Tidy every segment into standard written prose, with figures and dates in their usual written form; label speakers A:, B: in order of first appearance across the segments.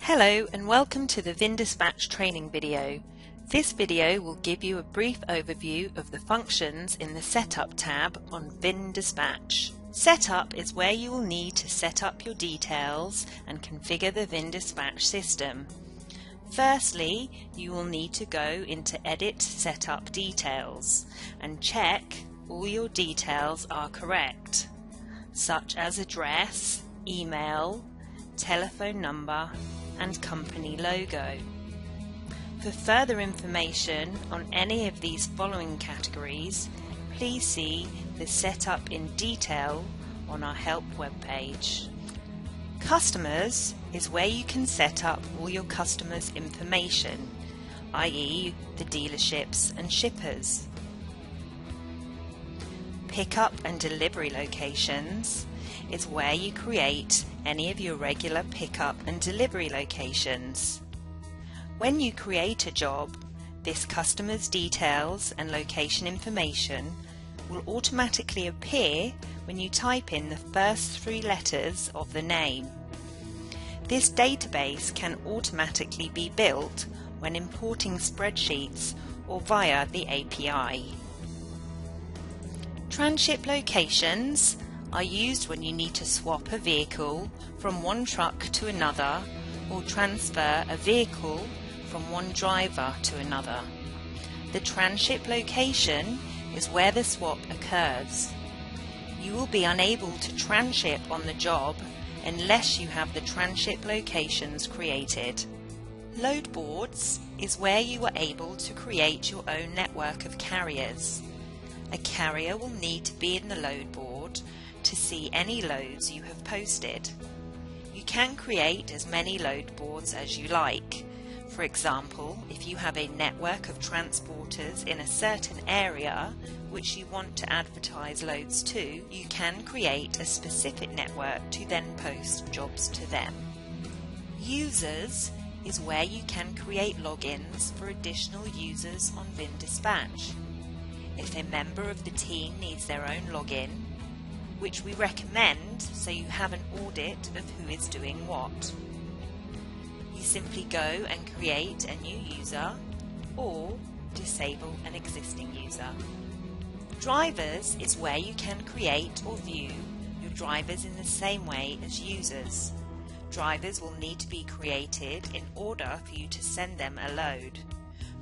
A: Hello and welcome to the vinDISPATCH training video. This video will give you a brief overview of the functions in the Setup tab on vinDISPATCH. Setup is where you will need to set up your details and configure the vinDISPATCH system. Firstly, you will need to go into Edit Setup Details and check all your details are correct, such as address, email, telephone number and company logo. For further information on any of these following categories, please see the Setup in Detail on our Help webpage. Customers is where you can set up all your customers' information, i.e. the dealerships and shippers. Pickup and delivery locations is where you create any of your regular pickup and delivery locations. When you create a job, this customer's details and location information will automatically appear when you type in the first 3 letters of the name. This database can automatically be built when importing spreadsheets or via the API. Transship locations are used when you need to swap a vehicle from one truck to another or transfer a vehicle from one driver to another. The transship location is where the swap occurs. You will be unable to transship on the job unless you have the transship locations created. Load boards is where you are able to create your own network of carriers. A carrier will need to be in the load board to see any loads you have posted. You can create as many load boards as you like. For example, if you have a network of transporters in a certain area which you want to advertise loads to, you can create a specific network to then post jobs to them. Users is where you can create logins for additional users on vinDISPATCH. If a member of the team needs their own login, which we recommend so you have an audit of who is doing what, you simply go and create a new user or disable an existing user. Drivers is where you can create or view your drivers in the same way as users. Drivers will need to be created in order for you to send them a load.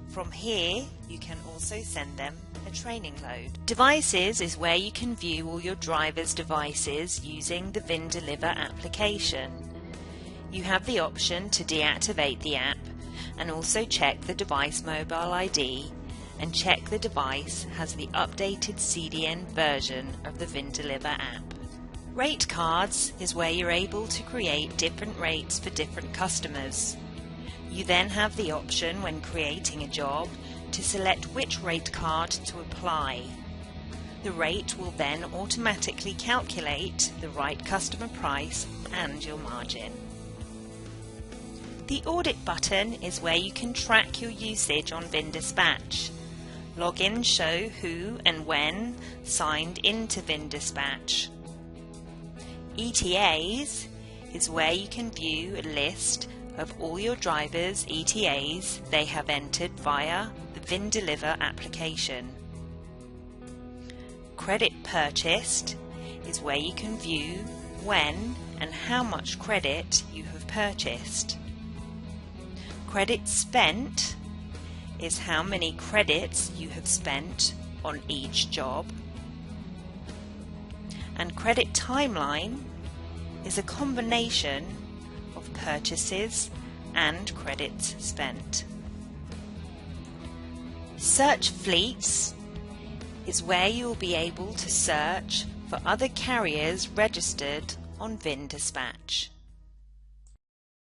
A: From here, you can also send them a training load. Devices is where you can view all your drivers' devices using the vinDELIVER application. You have the option to deactivate the app and also check the device mobile ID and check the device has the updated CDN version of the vinDELIVER app. Rate cards is where you're able to create different rates for different customers. You then have the option when creating a job to select which rate card to apply. The rate will then automatically calculate the right customer price and your margin. The Audit button is where you can track your usage on vinDISPATCH. Logins show who and when signed into vinDISPATCH. ETAs is where you can view a list of all your drivers' ETAs they have entered via the vinDELIVER application. Credit purchased is where you can view when and how much credit you have purchased. Credit spent is how many credits you have spent on each job. And credit timeline is a combination of purchases and credits spent. Search fleets is where you will be able to search for other carriers registered on vinDISPATCH.